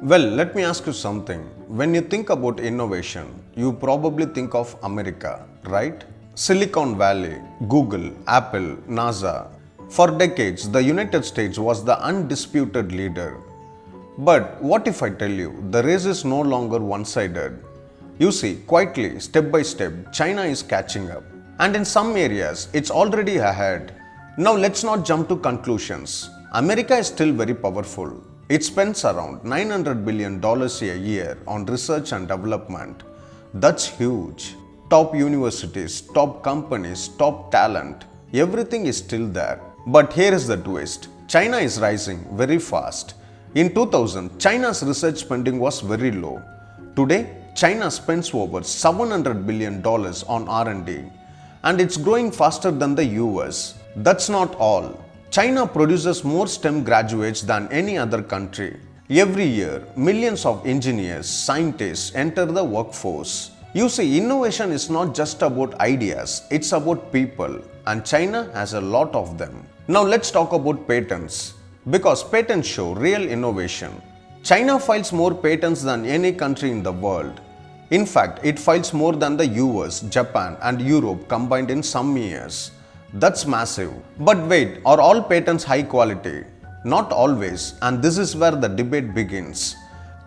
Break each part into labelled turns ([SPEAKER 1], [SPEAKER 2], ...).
[SPEAKER 1] Well, let me ask you something. When you think about innovation, you probably think of America, right? Silicon Valley, Google, Apple, NASA. For decades, the United States was the undisputed leader. But what if I tell you the race is no longer one sided? You see, quietly, step by step, China is catching up. And in some areas, it's already ahead. Now, let's not jump to conclusions. America is still very powerful. It spends around $900 billion a year on research and development. That's huge. Top universities, top companies, top talent, everything is still there. But here is the twist. China is rising very fast. In 2000, China's research spending was very low. Today, China spends over $700 billion on R&D, and it's growing faster than the US. That's not all. China produces more STEM graduates than any other country. Every year, millions of engineers, scientists enter the workforce. You see, innovation is not just about ideas, it's about people, and China has a lot of them. Now let's talk about patents, because patents show real innovation. China files more patents than any country in the world. In fact, it files more than the US, Japan, and Europe combined in some years. That's massive. But wait, are all patents high quality? Not always, and this is where the debate begins.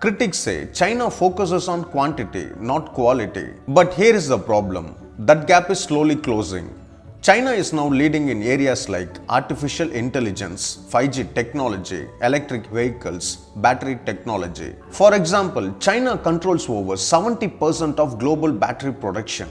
[SPEAKER 1] Critics say China focuses on quantity, not quality. But here is the problem. That gap is slowly closing. China is now leading in areas like artificial intelligence, 5G technology, electric vehicles, battery technology. For example, China controls over 70% of global battery production.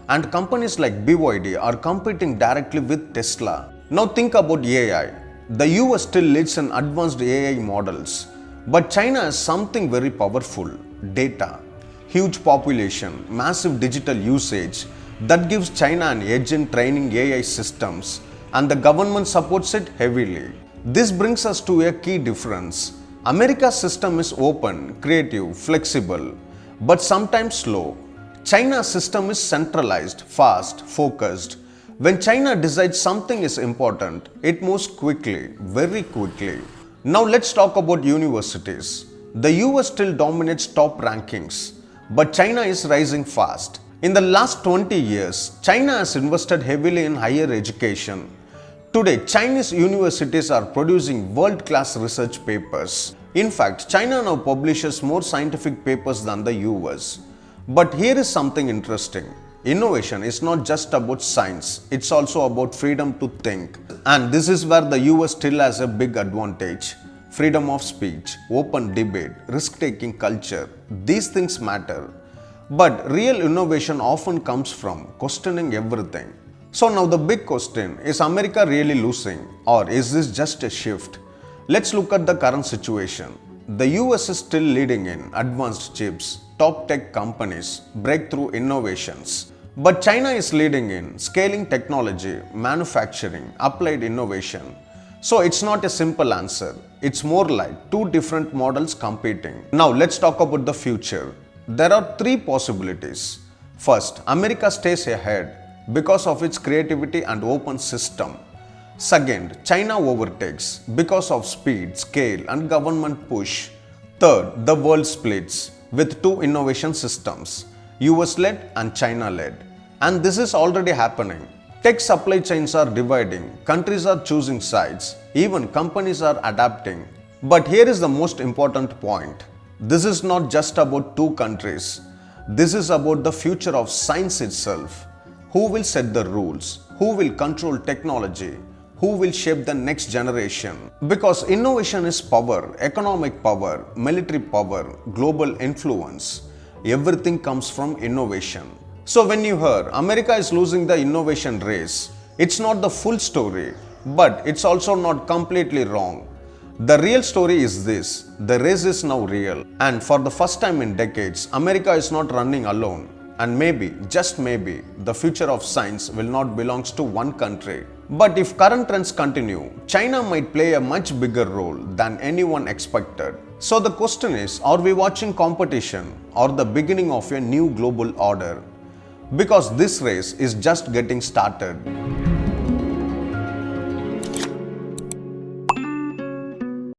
[SPEAKER 1] And companies like BYD are competing directly with Tesla. Now think about AI. The US still leads in advanced AI models. But China has something very powerful: data. Huge population, massive digital usage that gives China an edge in training AI systems, and the government supports it heavily. This brings us to a key difference. America's system is open, creative, flexible, but sometimes slow. China's system is centralized, fast, focused. When China decides something is important, it moves quickly, very quickly. Now let's talk about universities. The US still dominates top rankings, but China is rising fast. In the last 20 years, China has invested heavily in higher education. Today, Chinese universities are producing world-class research papers. In fact, China now publishes more scientific papers than the US. But here is something interesting. Innovation is not just about science, it's also about freedom to think. And this is where the US still has a big advantage. Freedom of speech, open debate, risk-taking culture, these things matter. But real innovation often comes from questioning everything. So now the big question, is America really losing, or is this just a shift? Let's look at the current situation. The US is still leading in advanced chips, top tech companies, breakthrough innovations. But China is leading in scaling technology, manufacturing, applied innovation. So it's not a simple answer. It's more like two different models competing. Now let's talk about the future. There are three possibilities. First, America stays ahead because of its creativity and open system. Second, China overtakes because of speed, scale, and government push. Third, the world splits with two innovation systems, US-led and China-led. And this is already happening. Tech supply chains are dividing, countries are choosing sides, even companies are adapting. But here is the most important point. This is not just about two countries. This is about the future of science itself. Who will set the rules? Who will control technology? Who will shape the next generation? Because innovation is power, economic power, military power, global influence. Everything comes from innovation. So when you hear America is losing the innovation race, it's not the full story, but it's also not completely wrong. The real story is this: the race is now real, and for the first time in decades, America is not running alone. And maybe, just maybe, the future of science will not belong to one country. But if current trends continue, China might play a much bigger role than anyone expected. So the question is, are we watching competition or the beginning of a new global order? Because this race is just getting started.